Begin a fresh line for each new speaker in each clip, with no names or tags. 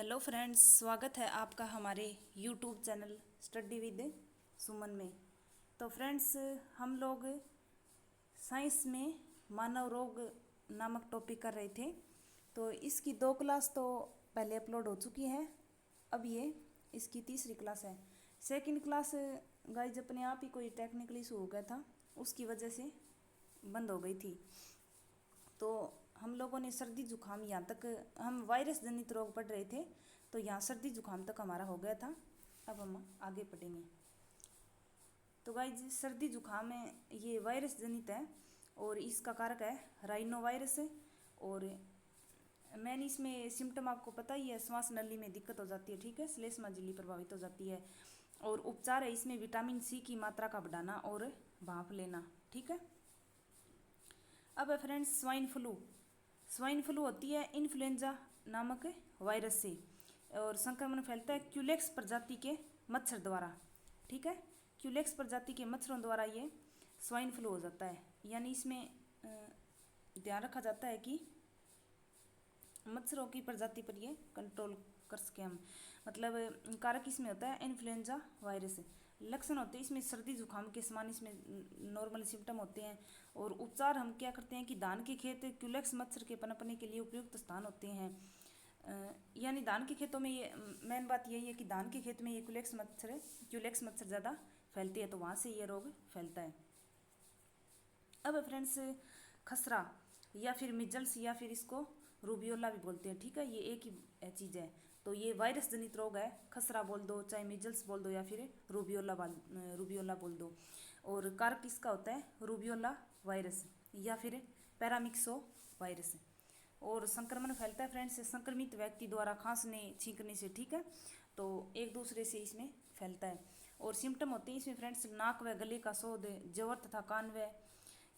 Hello friends, स्वागत है आपका हमारे यूट्यूब चैनल स्टडी विद सुमन में। तो फ्रेंड्स, हम लोग साइंस में मानव रोग नामक टॉपिक कर रहे थे। तो इसकी 2 क्लास तो पहले अपलोड हो चुकी है। अब ये इसकी तीसरी क्लास है। सेकंड क्लास गाइज अपने आप ही कोई टेक्निकल इशू हो गया था, उसकी वजह से बंद हो गई थी। तो हम लोगों ने सर्दी जुकाम, यहाँ तक हम वायरस जनित रोग पढ़ रहे थे, तो यहाँ सर्दी जुकाम तक हमारा हो गया था। अब हम आगे पढ़ेंगे। तो गाइज सर्दी जुकाम है, ये वायरस जनित है और इसका कारक है राइनो वायरस। और मैन इसमें सिम्टम आपको पता ही है, श्वास नली में दिक्कत हो जाती है, ठीक है, श्लेष्मा झिल्ली प्रभावित हो जाती है। और उपचार है इसमें विटामिन सी की मात्रा का बढ़ाना और भाप लेना, ठीक है। अब है friends swine flu. Swine flu होती है इन्फ्लुएंजा नामक वायरस से, और संक्रमण फैलता है क्यूलेक्स प्रजाति के मच्छर द्वारा, ठीक है। क्यूलेक्स प्रजाति के मच्छरों द्वारा ये स्वाइन फ्लू हो जाता है। यानी इसमें ध्यान रखा जाता है कि मच्छरों की प्रजाति पर ये कंट्रोल कर सके हम। मतलब कारक इसमें होता है इन्फ्लुएंजा वायरस। लक्षण होते हैं इसमें सर्दी जुकाम के समान, इसमें नॉर्मल सिम्टम होते हैं। और उपचार हम क्या करते हैं कि धान के खेत क्यूलेक्स मच्छर के पनपने के लिए उपयुक्त स्थान होते हैं। यानी धान के खेतों में ये मेन बात यही है कि धान के खेत में ये क्यूलेक्स मच्छर ज़्यादा फैलते हैं, तो वहाँ से ये रोग फैलता है। अब फ्रेंड्स खसरा या फिर मिजल्स या फिर इसको रूबियोला भी बोलते हैं, ठीक है, ये एक ही चीज़ है। तो ये वायरस जनित रोग है, खसरा बोल दो, चाहे मिजल्स बोल दो या फिर रूबियोला बोल दो। और कारक किसका होता है रूबियोला वायरस या फिर पैरामिक्सो वायरस। और संक्रमण फैलता है फ्रेंड्स संक्रमित व्यक्ति द्वारा खांसने छींकने से, ठीक है, तो एक दूसरे से इसमें फैलता है। और सिम्टम होते हैं इसमें फ्रेंड्स नाक व गले का शोध, जवर तथा कान व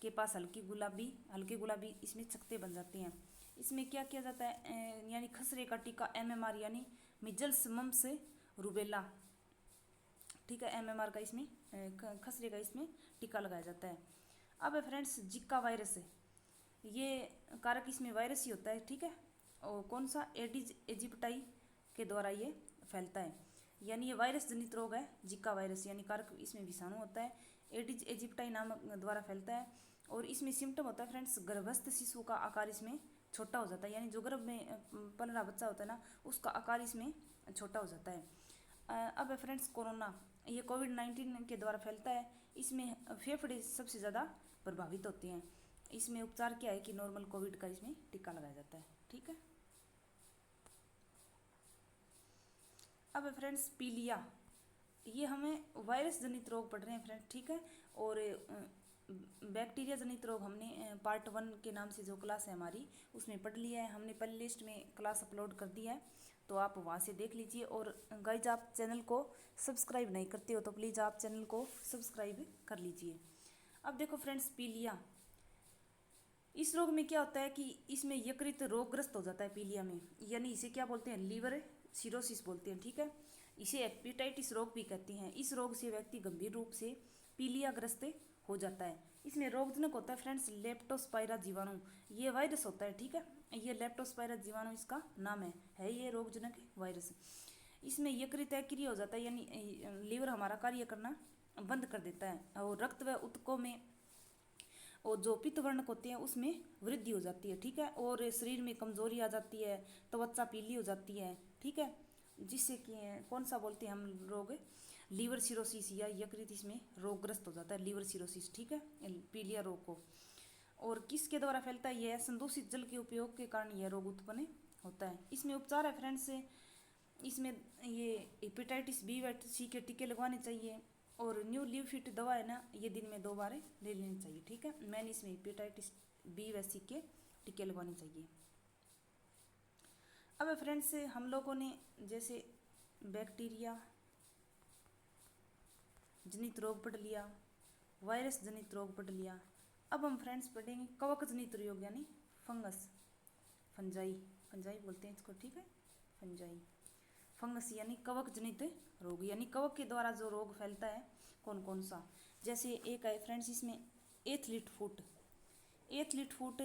के पास हल्के गुलाबी इसमें चकत्ते बन जाते हैं। इसमें क्या किया जाता है, यानी खसरे का टीका MMR यानी मिजल्स मम्स रूबेला, ठीक है, MMR का इसमें खसरे का इसमें टीका लगाया जाता है। अब फ्रेंड्स जिक्का वायरस, ये कारक इसमें वायरस ही होता है, ठीक है। और कौन सा एडिज एजिप्टाई के द्वारा ये फैलता है। यानी ये वायरस जनित रोग है जिक्का वायरस, यानी कारक इसमें विषाणु होता है, एडिज एजिप्टाई नामक द्वारा फैलता है। और इसमें सिम्टम होता है फ्रेंड्स गर्भस्थ शिशु का आकार इसमें छोटा हो जाता है, यानी जो गर्भ में पल रहा बच्चा होता है ना, उसका आकार इसमें छोटा हो जाता है। अब फ्रेंड्स कोरोना, ये कोविड-19 के द्वारा फैलता है। इसमें फेफड़े सबसे ज़्यादा प्रभावित होते हैं। इसमें उपचार क्या है कि नॉर्मल कोविड का इसमें टीका लगाया जाता है, ठीक है। अब फ्रेंड्स पीलिया, ये हमें वायरस जनित रोग पढ़ रहे हैं फ्रेंड्स, ठीक है। और बैक्टीरिया जनित रोग हमने पार्ट 1 के नाम से जो क्लास है हमारी उसमें पढ़ लिया है। हमने प्ले लिस्ट में क्लास अपलोड कर दी है, तो आप वहाँ से देख लीजिए। और गाइज आप चैनल को सब्सक्राइब नहीं करते हो तो प्लीज़ आप चैनल को सब्सक्राइब कर लीजिए। अब देखो फ्रेंड्स पीलिया, इस रोग में क्या होता है कि इसमें यकृत रोगग्रस्त हो जाता है पीलिया में, यानी इसे क्या बोलते हैं लीवर सिरोसिस बोलते हैं, ठीक है। इसे हेपेटाइटिस रोग भी कहते हैं। इस रोग से व्यक्ति गंभीर रूप से पीलियाग्रस्त हो जाता है। इसमें रोगजनक होता है फ्रेंड्स लेप्टोस्पाइरा जीवाणु, ये वायरस होता है, ठीक है। ये लेप्टोस्पाइरा जीवाणु इसका नाम है ये रोगजनक वायरस। इसमें यकृत अक्रिय हो जाता है, यानी लीवर हमारा कार्य करना बंद कर देता है। और रक्त व ऊतकों में और जो पित्त वर्णक होते हैं उसमें वृद्धि हो जाती है, ठीक है। और शरीर में कमजोरी आ जाती है, त्वचा पीली हो जाती है, ठीक है। जिससे कि कौन सा बोलते हैं हम रोग, लीवर सिरोसिस या यकृत इसमें रोगग्रस्त हो जाता है, लीवर सिरोसिस, ठीक है, पीलिया रोग को। और किसके द्वारा फैलता है यह संदूषित जल के उपयोग के कारण यह रोग उत्पन्न होता है। इसमें उपचार है फ्रेंड्स, इसमें ये हेपेटाइटिस बी व सी के टीके लगवाने चाहिए। और न्यू लिव फिट दवा है ना, ये दिन में 2 बार ले लेनी चाहिए, ठीक है। मैंने इसमें हेपेटाइटिस बी व सी के टीके लगवाने चाहिए। अब फ्रेंड्स हम लोगों ने जैसे बैक्टीरिया जनित रोग पढ़ लिया, वायरस जनित रोग पढ़ लिया। अब हम फ्रेंड्स पढ़ेंगे कवक जनित रोग, यानी फंगस, फंजाई बोलते हैं इसको, ठीक है, फंजाई फंगस यानी कवक जनित रोग, यानी कवक के द्वारा जो रोग फैलता है कौन कौन सा। जैसे एक है फ्रेंड्स इसमें एथलीट फुट, एथलीट फुट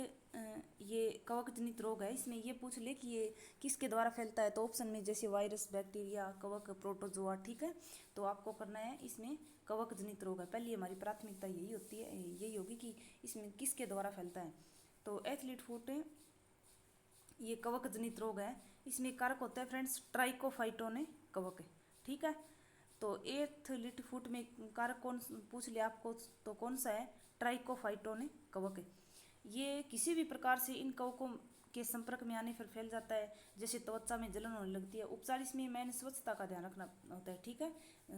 ये कवक जनित रोग है। इसमें ये पूछ ले कि ये किसके द्वारा फैलता है, तो ऑप्शन में जैसे वायरस, बैक्टीरिया, कवक, प्रोटोजोआ, ठीक है। तो आपको करना है इसमें कवक जनित रोग है। पहली हमारी प्राथमिकता यही होती है, यही होगी कि इसमें किसके द्वारा फैलता है। तो एथलीट फुट ये कवक जनित रोग है। इसमें कारक होता है फ्रेंड्स ट्राइकोफाइटोने कवक, ठीक है। तो एथलीट फुट में कारक कौन पूछ लिया आपको, तो कौन सा है, ट्राइकोफाइटोने कवक। ये किसी भी प्रकार से इन कवकों के संपर्क में आने पर फैल जाता है, जैसे त्वचा में जलन होने लगती है। उपचार इसमें मैंने स्वच्छता का ध्यान रखना होता है, ठीक है।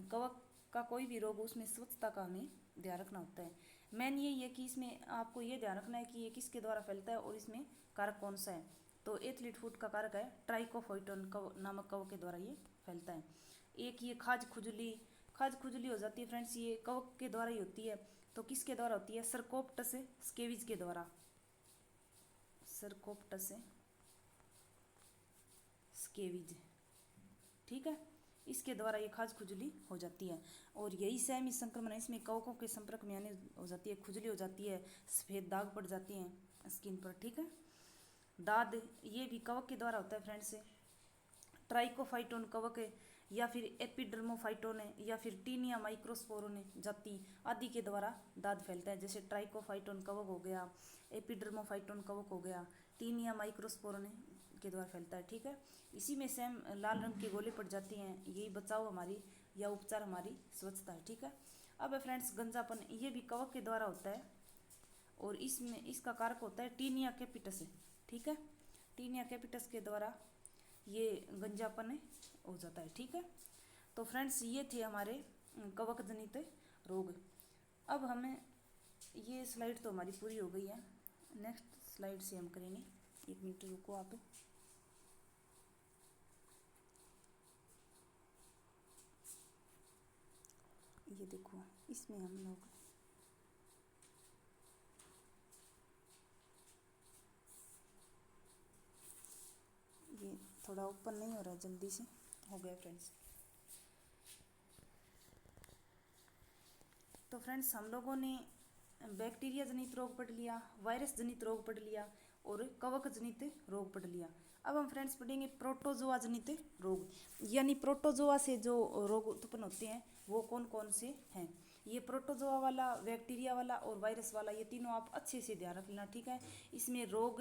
कवक का कोई भी रोग उसमें स्वच्छता का हमें ध्यान रखना होता है। मेन यही है कि इसमें आपको ये ध्यान रखना है कि ये किसके द्वारा फैलता है और इसमें कारक कौन सा है। तो एथलीट फुट का कारक है ट्राइकोफाइटोन नामक कवक के द्वारा ये फैलता है। एक ये खाज खुजली हो जाती है फ्रेंड्स, ये कवक के द्वारा ही होती है। तो किसके द्वारा होती है, सरकोप्टस स्केविज के द्वारा, सरकोप्टस स्केविज, ठीक है। इसके द्वारा ये खाज खुजली हो जाती है। और यही सहमी संक्रमण है, इसमें कवकों के संपर्क में आने हो जाती है, खुजली हो जाती है, सफ़ेद दाग पड़ जाती हैं स्किन पर, ठीक है। दाद ये भी कवक के द्वारा होता है फ्रेंड्स, ट्राइकोफाइटोन कवक या फिर एपिडर्मोफाइटोन या फिर टीनिया माइक्रोस्पोरोन जाति आदि के द्वारा दाद फैलता है। जैसे ट्राइकोफाइटोन कवक हो गया, एपिडर्मोफाइटोन कवक हो गया, टीनिया माइक्रोस्पोरोन के द्वारा फैलता है, ठीक है। इसी में सेम लाल रंग के गोले पड़ जाती हैं, यही बचाव हमारी या उपचार हमारी स्वच्छता है, ठीक है। अब फ्रेंड्स गंजापन ये भी कवक के द्वारा होता है और इसमें इसका कारक होता है टीनिया कैपिटस, ठीक है। टीनिया कैपिटस के द्वारा ये गंजापन हो जाता है, ठीक है। तो फ्रेंड्स ये थे हमारे कवक जनित रोग। अब हमें ये स्लाइड तो हमारी पूरी हो गई है, नेक्स्ट स्लाइड से हम करेंगे। एक मिनट रुको आप। ये देखो इसमें हम लोग ये थोड़ा ओपन नहीं हो रहा है, जल्दी से हो गया फ्रेंड्स। तो फ्रेंड्स हम लोगों ने बैक्टीरिया जनित रोग पढ़ लिया, वायरस जनित रोग पढ़ लिया और कवक जनित रोग पढ़ लिया। अब हम फ्रेंड्स पढ़ेंगे प्रोटोजोआ जनित रोग, यानी प्रोटोजोआ से जो रोग उत्पन्न होते हैं वो कौन कौन से हैं। ये प्रोटोजोआ वाला, बैक्टीरिया वाला और वायरस वाला, ये तीनों आप अच्छे से ध्यान रख लेना, ठीक है। इसमें रोग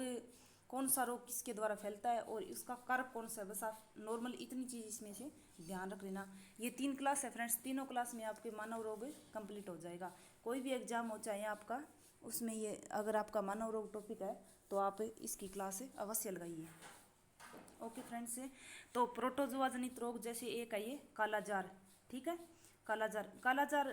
कौन सा रोग किसके द्वारा फैलता है और इसका कारक कौन सा है, बस आप नॉर्मल इतनी चीज़ इसमें से ध्यान रख लेना। ये 3 क्लास है फ्रेंड्स, तीनों क्लास में आपके मानव रोग कंप्लीट हो जाएगा। कोई भी एग्जाम हो चाहे आपका, उसमें ये अगर आपका मानव रोग टॉपिक है तो आप इसकी क्लास अवश्य लगाइए। ओके फ्रेंड्स, तो प्रोटोजोआ जनित रोग जैसे एक है ये कालाजार, ठीक है। कालाजार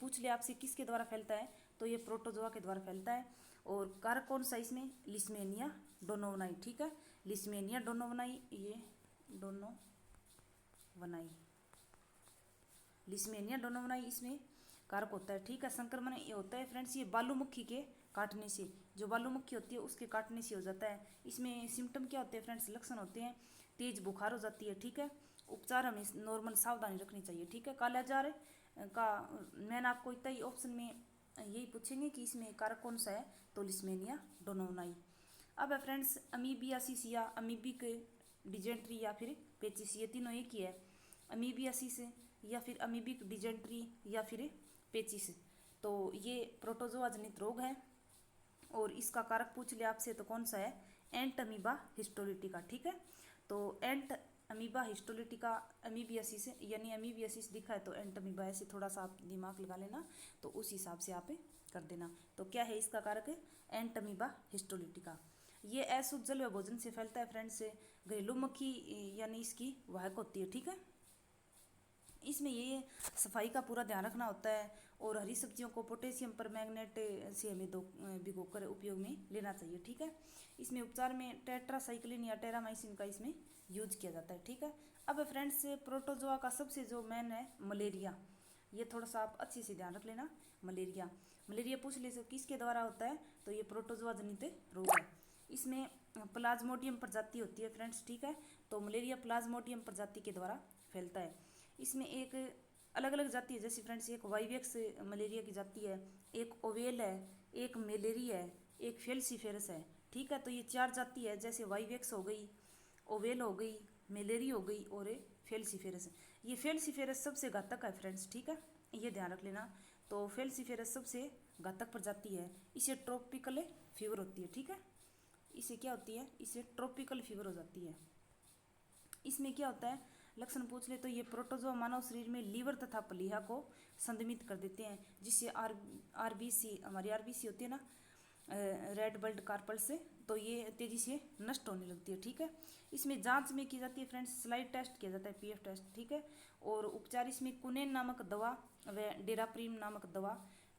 पूछ ले आपसे किसके द्वारा फैलता है, तो ये प्रोटोजोआ के द्वारा फैलता है। और कारक कौन सा इसमें, लिस्मेनिया डोनोवनाई, ठीक है। लिस्मेनिया डोनोवनाई, ये डोनोवनाई, लिस्मेनिया डोनोवनाई इसमें कारक होता है, ठीक है। संक्रमण ये होता है फ्रेंड्स, ये बालूमुखी के काटने से, जो बालूमुखी होती है उसके काटने से हो जाता है। इसमें सिम्टम क्या होते हैं फ्रेंड्स, लक्षण होते हैं, तेज बुखार हो जाती है, ठीक है। उपचार हमें नॉर्मल सावधानी रखनी चाहिए, ठीक है। कालाजार का मैंने आपको इतना ही ऑप्शन में यही पूछेंगे कि इसमें कारक कौन सा है, तो लिस्मेनिया डोनोवनाई। अब है फ्रेंड्स अमीबियासिस या अमीबिक डिजेंट्री या फिर पेचिस, ये तीनों एक ही है, अमीबियासिस या फिर अमीबिक डिजेंट्री या फिर पेचिस। तो ये प्रोटोजोआ जनित रोग है और इसका कारक पूछ लिया आपसे तो कौन सा है, एंट अमीबा हिस्टोलिटिका, ठीक है। तो एंट अमीबा हिस्टोलिटिका अमीबियासिस, यानी अमीबियासिस दिखा है तो एंट अमीबा, ऐसे थोड़ा सा आप दिमाग लगा लेना तो उस हिसाब से आप कर देना। तो क्या है इसका कारक, एंट अमीबा हिस्टोलिटिका। ये अशुद्ध जल व भोजन से फैलता है फ्रेंड्स, घरेलू मक्खी यानी इसकी वाहक होती है, ठीक है। इसमें ये सफाई का पूरा ध्यान रखना होता है और हरी सब्जियों को पोटेशियम परमैंगनेट से हमें भिगोकर उपयोग में लेना चाहिए, ठीक है। इसमें उपचार में टेट्रासाइक्लिन या टेरामाइसिन का इसमें यूज किया जाता है, ठीक है। अब फ्रेंड्स प्रोटोजोआ का सबसे जो मेन है मलेरिया, ये थोड़ा सा आप अच्छे से ध्यान रख लेना। मलेरिया पूछ ले किसके द्वारा होता है, तो ये प्रोटोजोआ जनित रोग है। इसमें प्लाज्मोडियम प्रजाति होती है फ्रेंड्स, ठीक है। तो मलेरिया प्लाज्मोडियम प्रजाति के द्वारा फैलता है। इसमें एक अलग अलग जाति है, जैसे फ्रेंड्स एक वाइवेक्स मलेरिया की जाति है, एक ओवेल है, एक मेलेरी है, एक फेल्सीफेरस है। ठीक है, तो ये 4 जाति है, जैसे वाइवेक्स हो गई, ओवेल हो गई, मेलेरी हो गई और फेल्सीफेरस। ये फेल्सीफेरस सबसे घातक है फ्रेंड्स। ठीक है, ये ध्यान रख लेना। तो फेल्सीफेरस सबसे घातक प्रजाति है। इसे ट्रॉपिकल फीवर होती है। ठीक है, इसे क्या होती है, इसे ट्रॉपिकल फीवर हो जाती है। इसमें क्या होता है, लक्षण पूछ ले तो ये प्रोटोजोआ मानव शरीर में लीवर तथा प्लीहा को संदमित कर देते हैं, जिससे आरबीसी, हमारी आरबीसी होती है ना, रेड ब्लड कार्पल से, तो ये तेजी से नष्ट होने लगती है। ठीक है, इसमें जांच में की जाती है फ्रेंड्स, स्लाइड टेस्ट किया जाता है, पीएफ टेस्ट। ठीक है, और उपचार इसमें कुनेन नामक दवा व डेराप्रीम नामक दवा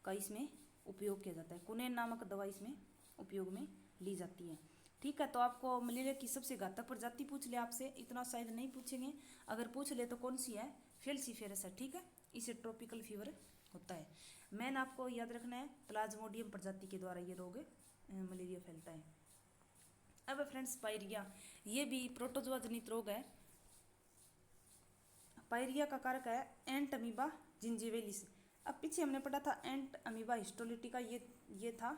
का इसमें उपयोग किया जाता है। कुनेन नामक दवा इसमें उपयोग में ली जाती है। ठीक है, तो आपको मलेरिया की सबसे घातक प्रजाति पूछ ले आपसे, इतना शायद नहीं पूछेंगे, अगर पूछ ले तो कौन सी है, फेल्सीफेरस है। ठीक है, इसे ट्रॉपिकल फीवर होता है। मेन आपको याद रखना है, प्लाज्मोडियम प्रजाति के द्वारा ये रोग मलेरिया फैलता है। अब फ्रेंड्स पायरिया, ये भी प्रोटोजोआ जनित रोग है। पायरिया का कारक है एंट अमीबा जिंजिवेलिस। अब पीछे हमने पढ़ा था एंट अमीबा हिस्टोलिटिका, ये था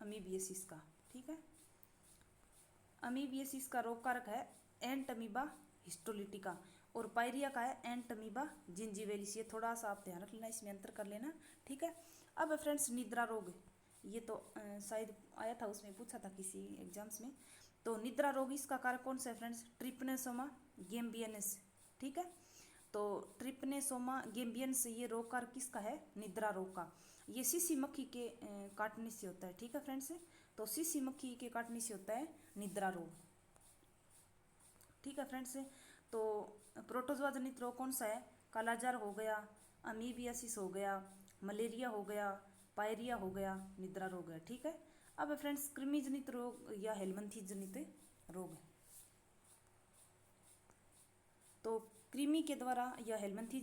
अमीबियसिस का। ठीक है, अमीबियसिस का रोग कारक है एंट अमीबा हिस्टोलिटिका और पायरिया का है एंट अमीबा जिंजिवेलिस। ये थोड़ा सा आप ध्यान रख लेना, इसमें अंतर कर लेना। ठीक है, अब फ्रेंड्स निद्रा रोग, ये तो शायद आया था, उसमें पूछा था किसी एग्जाम्स में। तो निद्रा रोग, इसका कारक कौन सा है फ्रेंड्स, ट्रिपनेसोमा गेम्बियनस। ठीक है, तो ट्रिपनेसोमा गेम्बियनस ये रोग कारक किसका है, निद्रा रोग का। ये सीसी मक्खी के काटने से होता है। ठीक है फ्रेंड्स, तो सीसी मक्खी के काटने से होता है निद्रा रोग। ठीक है फ्रेंड्स, तो प्रोटोजोआ जनित रोग कौन सा है, कालाजार हो गया, अमीबियासिस हो गया, मलेरिया हो गया, पायरिया हो गया, निद्रा रोग है। ठीक है, अब फ्रेंड्स कृमि जनित रोग या हेलमंथी जनित रोग। तो कृमि के द्वारा या हेलमंथी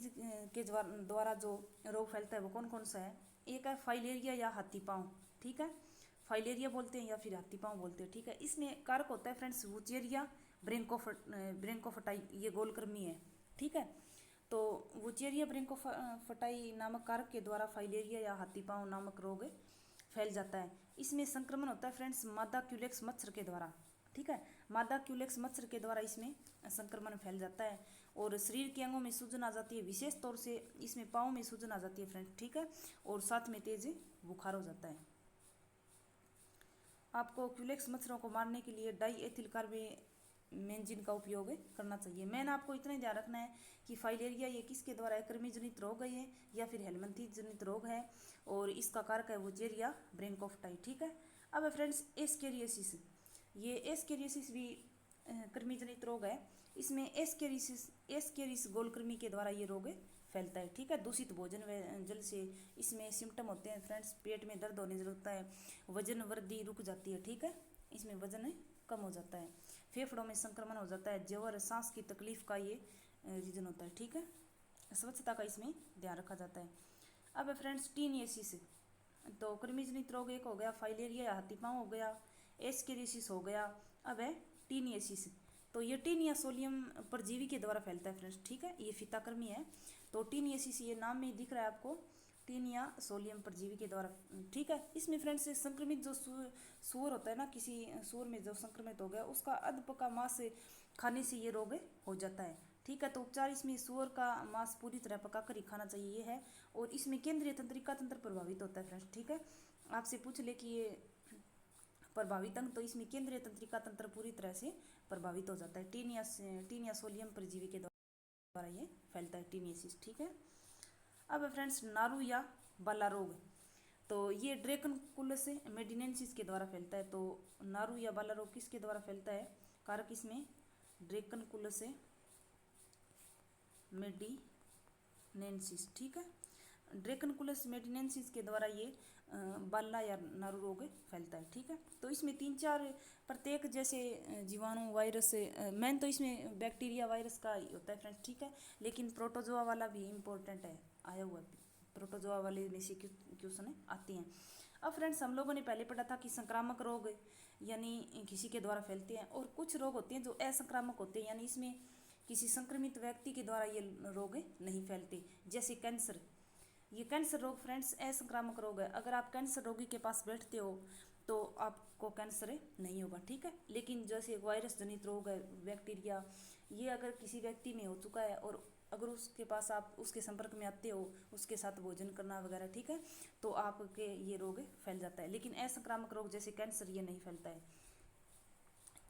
के द्वारा जो रोग फैलता है वो कौन कौन सा है, एक है फाइलेरिया या हाथी पाँव। ठीक है, फाइलेरिया बोलते हैं या फिर हाथी पाँव बोलते हैं। ठीक है, इसमें कारक होता है फ्रेंड्स वुचेरिया ब्रेंकोफटाई, ये गोलकृमि है। ठीक है, तो वुचेरिया ब्रेंकोफटाई नामक कारक के द्वारा फाइलेरिया या हाथी पाँव नामक रोग फैल जाता है। इसमें संक्रमण होता है फ्रेंड्स मादा क्यूलेक्स मच्छर के द्वारा। ठीक है, मादा क्यूलेक्स मच्छर के द्वारा इसमें संक्रमण फैल जाता है और शरीर के अंगों में सूजन आ जाती है, विशेष तौर से इसमें पाँव में सूजन आ जाती है फ्रेंड्स। ठीक है, और साथ में तेज बुखार हो जाता है। आपको क्यूलेक्स मच्छरों को मारने के लिए डाई एथिल कार्बेमेंजिन का उपयोग करना चाहिए। मैंने आपको इतना ही ध्यान रखना है कि फाइलेरिया ये किसके द्वारा है, कृमि जनित रोग है ये या फिर हेलमंथी जनित रोग है, और इसका कारक है वुचेरिया ब्रेंकोफटाई। ठीक है, अब फ्रेंड्स एस्केरियोसिस, ये एस्केरियोसिस भी कृमि जनित रोग है। इसमें एस्केरिस गोलकृमि के द्वारा ये रोग फैलता है। ठीक है, दूषित भोजन व जल से इसमें सिम्टम होते हैं फ्रेंड्स, पेट में दर्द होने लगता है, वजन वृद्धि रुक जाती है। ठीक है, इसमें वजन कम हो जाता है, फेफड़ों में संक्रमण हो जाता है, ज्वर सांस की तकलीफ का ये रीजन होता है। ठीक है, स्वच्छता का इसमें ध्यान रखा जाता है। अब फ्रेंड्स टीनियसिस, तो कृमिजनित रोग एक हो गया, फाइलेरिया या हाथी पाँव हो गया, एस्केरियोसिस हो गया। अब है टीनियसिस, तो ये टीनिया सोलियम परजीवी के द्वारा फैलता है फ्रेंड्स। ठीक है, ये फीताकृमि है। तो टीनियसिस ये नाम में दिख रहा है आपको, टीनिया सोलियम परजीवी के द्वारा। ठीक है, इसमें फ्रेंड्स संक्रमित जो सूअर होता है ना, किसी सूअर में जो संक्रमित हो गया उसका अधपका मांस खाने से ये रोग हो जाता है। ठीक है, तो उपचार इसमें सूअर का मांस पूरी तरह पकाकर ही खाना चाहिए है, और इसमें केंद्रीय तंत्रिका तंत्र प्रभावित होता है फ्रेंड्स। ठीक है, आपसे पूछ ले कि ये प्रभावित अंग, तो इसमें केंद्रीय तंत्रिका तंत्र पूरी तरह से प्रभावित हो जाता है। टीनिया सोलियम परजीवी के द्वारा ये फैलता है टीनियसिस। ठीक है, अब फ्रेंड्स नारू या बाला रोग, तो ये ड्रेकनकुलस मेडिनेंसिस के द्वारा फैलता है। तो नारू या बाला रोग किसके द्वारा फैलता है, कारक इसमें ड्रेकनकुलस मेडिनेंसिस। ठीक है, ड्रेकनकुलस मेडिनेंसिस के द्वारा ये बाला या नारू रोग फैलता है। ठीक है, तो इसमें 3-4 प्रत्येक जैसे जीवाणु वायरस, मेन तो इसमें बैक्टीरिया वायरस का होता है फ्रेंड्स। ठीक है, लेकिन प्रोटोजोआ वाला भी इम्पोर्टेंट है, आया हुआ प्रोटोजोआ वाले में से क्वेश्चन आते हैं। अब फ्रेंड्स हम लोगों ने पहले पढ़ा था कि संक्रामक रोग यानी किसी के द्वारा फैलते हैं, और कुछ रोग होते हैं जो असंक्रामक होते हैं, यानी इसमें किसी संक्रमित व्यक्ति के द्वारा ये रोग नहीं फैलते, जैसे कैंसर। ये कैंसर रोग फ्रेंड्स असंक्रामक रोग है। अगर आप कैंसर रोगी के पास बैठते हो तो आप आपको कैंसर नहीं होगा, ठीक है। लेकिन जैसे वायरस जनित रोग है, बैक्टीरिया, ये अगर किसी व्यक्ति में हो चुका है और अगर उसके पास आप उसके संपर्क में आते हो, उसके साथ भोजन करना वगैरह, ठीक है, तो आपके ये रोग फैल जाता है। लेकिन असंक्रामक रोग जैसे कैंसर ये नहीं फैलता है।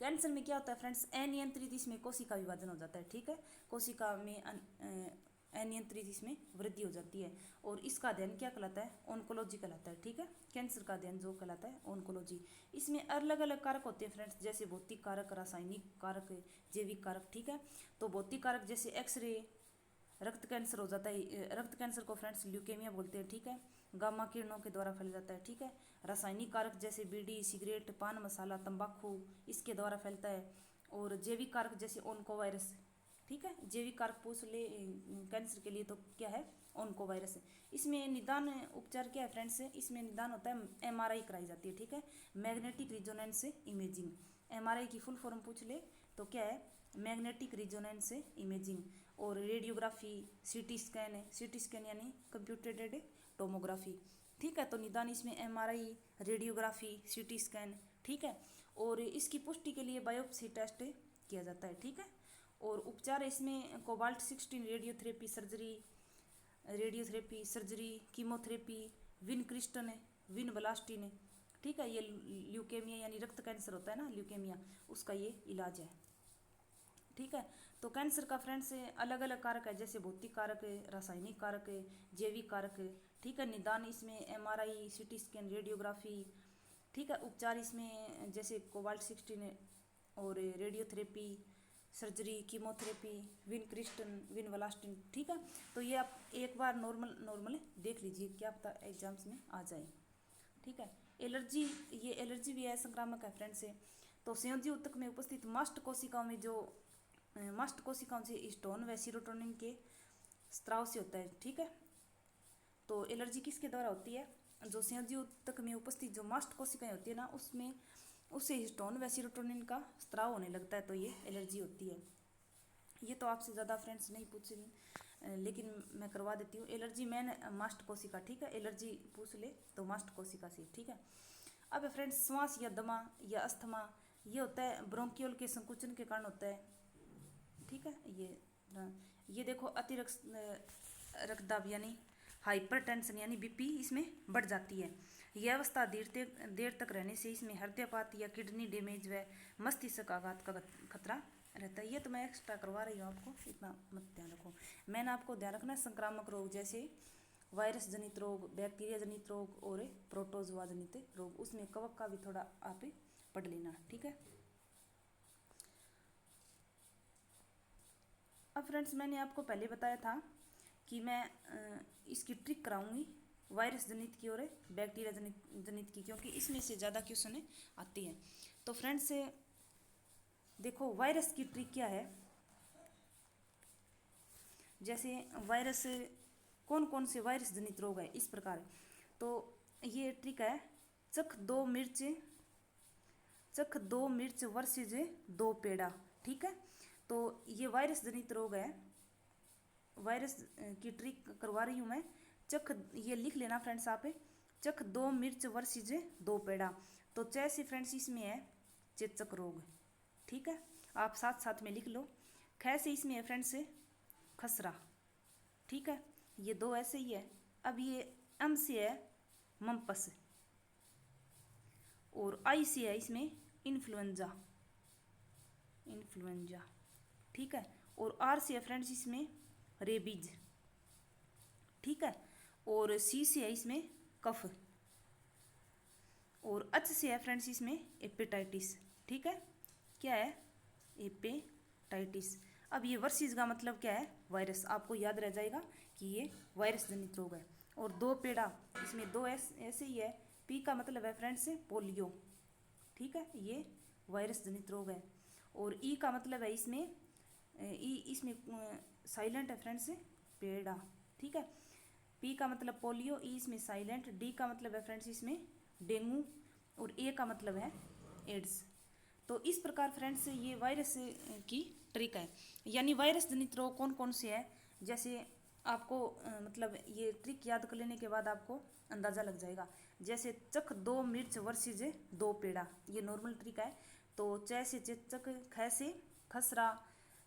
कैंसर में क्या होता है फ्रेंड्स, अनियंत्रित इसमें कोशिका विभाजन हो जाता है, ठीक है। कोशिका में अनियंत्रित इसमें वृद्धि हो जाती है और इसका अध्ययन क्या कहलाता है, ऑन्कोलॉजी कहलाता है, ठीक है। कैंसर का अध्ययन जो कहलाता है ऑन्कोलॉजी। इसमें अलग अलग कारक होते हैं फ्रेंड्स, जैसे भौतिक कारक, रासायनिक कारक, जैविक कारक, ठीक है। तो भौतिक कारक जैसे एक्सरे, रक्त कैंसर हो जाता है, रक्त कैंसर को फ्रेंड्स ल्यूकेमिया बोलते हैं, ठीक है। गामा किरणों के द्वारा फैल जाता है, ठीक है। रासायनिक कारक जैसे बीड़ी, सिगरेट, पान मसाला, तंबाकू, इसके द्वारा फैलता है। और जैविक कारक जैसे ओन्कोवायरस, ठीक है। जैविक कारक पूछ ले कैंसर के लिए तो क्या है, ओन्कोवायरस। इसमें निदान उपचार क्या है फ्रेंड्स, इसमें निदान होता है एमआरआई कराई जाती है, ठीक है, मैग्नेटिक रिजोनेंस इमेजिंग। एमआरआई की फुल फॉर्म पूछ ले तो क्या है, मैग्नेटिक रिजोनेंस इमेजिंग। और रेडियोग्राफी, सीटी स्कैन है, सीटी स्कैन यानी कंप्यूटेड टोमोग्राफी, ठीक है। तो निदान इसमें एमआरआई, रेडियोग्राफी, सीटी स्कैन, ठीक है। और इसकी पुष्टि के लिए बायोप्सी टेस्ट किया जाता है, ठीक है। और उपचार इसमें cobalt 16 radiotherapy surgery, chemotherapy, vincristine, vinblastine, ठीक है। ये ल्यूकेमिया यानी रक्त कैंसर होता है ना, ल्यूकेमिया, उसका ये इलाज है, ठीक है। तो कैंसर का फ्रेंड्स अलग अलग कारक है, जैसे भौतिक कारक, रासायनिक कारक, जैविक कारक, ठीक है। निदान इसमें एमआरआई, सीटी स्कैन, रेडियोग्राफी, ठीक है। उपचार इसमें जैसे कोबाल्ट 16 और radiotherapy surgery, chemotherapy, vincristine, vinblastine, ठीक है। तो ये आप एक बार नॉर्मल देख लीजिए, क्या पता एग्जाम्स में आ जाए, ठीक है। एलर्जी, ये एलर्जी भी है, संक्रामक है फ्रेंड्स से। तो संयोजी ऊतक में उपस्थित मास्ट कोशिकाओं में जो मास्ट कोशिकाओं से स्टोन व सीरोटोनिन के स्त्राव से होता है, ठीक है। तो एलर्जी किसके द्वारा होती है, जो संयोजी ऊतक में उपस्थित जो मास्ट कोशिकाएं होती है ना, उसमें उससे हिस्टोन व सीरोटोनिन का स्त्राव होने लगता है, तो ये एलर्जी होती है। ये तो आपसे ज़्यादा फ्रेंड्स नहीं पूछेंगे, लेकिन मैं करवा देती हूँ। एलर्जी मैन मास्ट कोशिका, ठीक है। एलर्जी पूछ ले तो मास्ट कोशिका से, ठीक है। अब फ्रेंड्स श्वास या दमा या अस्थमा, ये होता है ब्रोंकियोल के संकुचन के कारण होता है, ठीक है। ये देखो अतिरक्त रक्तदाब यानी हाइपरटेंशन यानी बीपी इसमें बढ़ जाती है। यह अवस्था देर तक रहने से इसमें हृदयपात या किडनी डैमेज व मस्तिष्क आघात का खतरा रहता है। ये तो मैं एक्स्ट्रा करवा रही हूँ आपको, इतना मत ध्यान रखो। मैंने आपको ध्यान रखना संक्रामक रोग जैसे वायरस जनित रोग, बैक्टीरिया जनित रोग और प्रोटोजोआ जनित रोग, उसमें कवक का भी थोड़ा आप पढ़ लेना, ठीक है। अब फ्रेंड्स मैंने आपको पहले बताया था कि मैं इसकी ट्रिक कराऊंगी वायरस जनित की और बैक्टीरिया जनित की, क्योंकि इसमें से ज़्यादा क्वेश्चन आती हैं। तो फ्रेंड्स देखो वायरस की ट्रिक क्या है, जैसे वायरस कौन कौन से वायरस जनित रोग है इस प्रकार। तो ये ट्रिक है, चख दो मिर्च वर्सेज 2 पेड़ा, ठीक है। तो ये वायरस जनित रोग है, वायरस की ट्रिक करवा रही हूँ मैं। चख, ये लिख लेना फ्रेंड्स आप, चख 2 मिर्च वर्सेज 2 पेड़ा। तो जैसे फ्रेंड्स इसमें है चेचक रोग, ठीक है, आप साथ साथ में लिख लो। ख से इसमें है फ्रेंड्स खसरा, ठीक है, ये 2 ऐसे ही है। अब ये एम से है मम्पस और आई से है इसमें इन्फ्लुएंजा, ठीक है। और आर से है फ्रेंड्स इसमें रेबीज, ठीक है। और सी से है इसमें कफ और एच से है फ्रेंड्स इसमें हेपेटाइटिस, ठीक है। क्या है, हेपेटाइटिस। अब ये वर्सेस का मतलब क्या है, वायरस, आपको याद रह जाएगा कि ये वायरस जनित रोग है। और 2 पेड़ा, इसमें 2 ऐसे ही है। पी का मतलब है फ्रेंड्स पोलियो, ठीक है, ये वायरस जनित रोग है। और ई का मतलब है इसमें इसमें साइलेंट है फ्रेंड्स पेड़ा, ठीक है। पी का मतलब पोलियो, ई इसमें साइलेंट, डी का मतलब है फ्रेंड्स इसमें डेंगू और ए का मतलब है एड्स। तो इस प्रकार फ्रेंड्स ये वायरस की ट्रिक है, यानी वायरस जनित रोग कौन कौन से है। जैसे आपको मतलब ये ट्रिक याद कर लेने के बाद आपको अंदाज़ा लग जाएगा। जैसे चक 2 मिर्च वर्सेज 2 पेड़ा, ये नॉर्मल तरीका है। तो च से चेचक, ख से खसरा,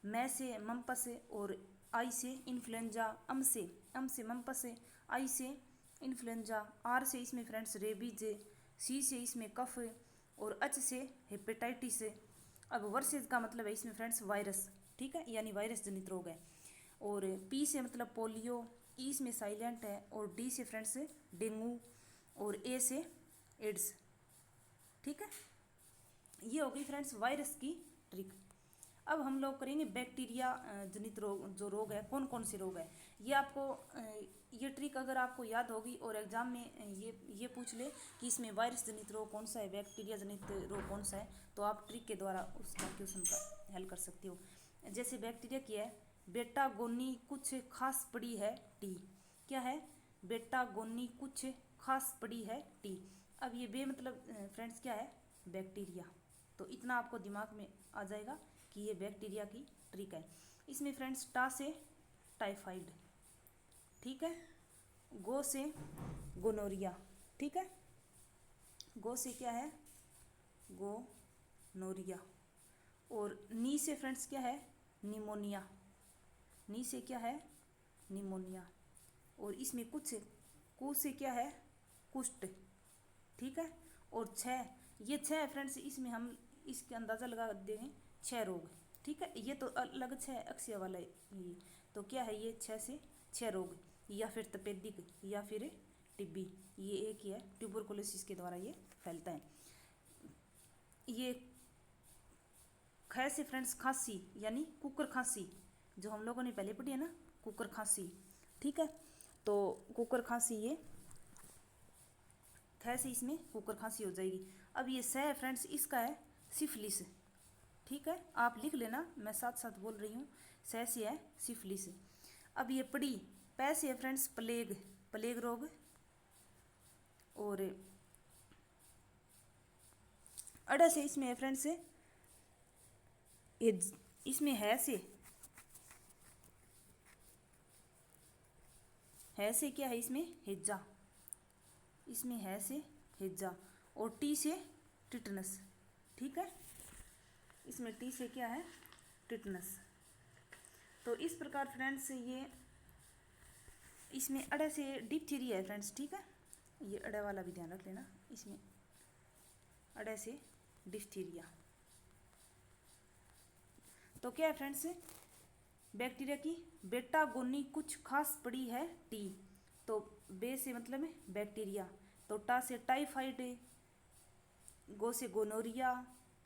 मैं से मम्पस और आई से इन्फ्लुएंजा, अम से मम्पस, आई से इन्फ्लुएंजा, आर से इसमें फ्रेंड्स रेबीज, सी से इसमें कफ और एच से हेपेटाइटिस। अब वर्सेज का मतलब है इसमें फ्रेंड्स वायरस, ठीक है, यानी वायरस जनित रोग है। और पी से मतलब पोलियो, ई में साइलेंट है, और डी से फ्रेंड्स डेंगू, और ए से एड्स, ठीक है। ये हो गई फ्रेंड्स वायरस की ट्रिक। अब हम लोग करेंगे बैक्टीरिया जनित रोग, जो रोग है कौन कौन से रोग है। ये आपको ये ट्रिक अगर आपको याद होगी और एग्जाम में ये पूछ ले कि इसमें वायरस जनित रोग कौन सा है, बैक्टीरिया जनित रोग कौन सा है, तो आप ट्रिक के द्वारा उसका क्वेश्चन का हल कर सकते हो। जैसे बैक्टीरिया की है, बेटा गोनी कुछ खास पड़ी है टी, क्या है, बेटा गोनी कुछ खास पड़ी है टी। अब ये बे मतलब फ्रेंड्स क्या है, बैक्टीरिया। तो इतना आपको दिमाग में आ जाएगा कि ये बैक्टीरिया की ट्रिक है। इसमें फ्रेंड्स टा से टाइफाइड, ठीक है, गो से गोनोरिया, ठीक है, गो से क्या है, गोनोरिया। और नी से फ्रेंड्स क्या है, निमोनिया, नी से क्या है, निमोनिया। और इसमें कुछ, कु से क्या है, कुष्ठ, ठीक है। और छः, ये छः है फ्रेंड्स, इसमें हम इसके अंदाज़ा लगा देंगे 6 रोग, ठीक है। ये तो अलग 6 अक्षय वाला ये, तो क्या है ये 6 से 6 रोग, या फिर तपेदिक या फिर टिब्बी, ये एक ही है, ट्यूबरकुलोसिस के द्वारा ये फैलता है। ये ख से फ्रेंड्स खांसी, यानी कुकर खांसी, जो हम लोगों ने पहले पढ़ी है ना, कुकर खांसी, ठीक है। तो कुकर खांसी, ये ख से इसमें कुकर खांसी हो जाएगी। अब ये सह फ्रेंड्स, इसका है सिफिलिस, ठीक है, आप लिख लेना, मैं साथ साथ बोल रही हूँ। सह से है सिफिलिस। अब ये पड़ी, पै से है फ्रेंड्स प्लेग, प्लेग रोग। और अड़ा से इसमें है फ्रेंड्स इसमें है से क्या है, इसमें हेजा, इसमें है से हेजा। और टी से टिटनस, ठीक है, इसमें टी से क्या है, टिटनस। तो इस प्रकार फ्रेंड्स ये इसमें अड़े से डिप्थीरिया है फ्रेंड्स, ठीक है, ये अड़े वाला भी ध्यान रख लेना, इसमें अड़े से डिप्थीरिया। तो क्या है फ्रेंड्स, बैक्टीरिया की बेटा गोनी कुछ खास पड़ी है टी, तो बे से मतलब है बैक्टीरिया, तो टा से टाइफाइड, गो से गोनोरिया,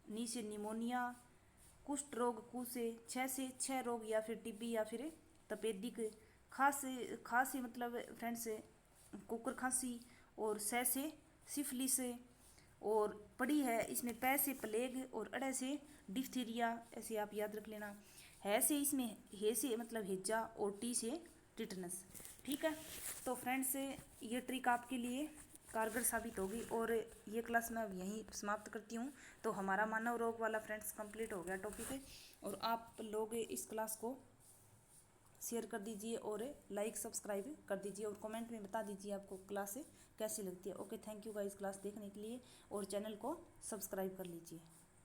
नी से निमोनिया, कुष्ठ रोग कु से 6 रोग या फिर टीबी या फिर तपेदिक, खांसी मतलब फ्रेंड्स कुकर खांसी, और सह से सिफिलिस, और पड़ी है इसमें पै से प्लेग, और अड़े से डिप्थीरिया, ऐसे आप याद रख लेना। है से इसमें हे से मतलब हेजा, और टी से टिटनस, ठीक है। तो फ्रेंड्स ये ट्रिक आपके लिए कारगर साबित होगी, और ये क्लास मैं अब यहीं समाप्त करती हूँ। तो हमारा मानव रोग वाला फ्रेंड्स कंप्लीट हो गया टॉपिक, और आप लोग इस क्लास को शेयर कर दीजिए और लाइक सब्सक्राइब कर दीजिए, और कमेंट में बता दीजिए आपको क्लास कैसी लगती है। Okay, thank you guys class देखने के लिए, और चैनल को सब्सक्राइब कर लीजिए।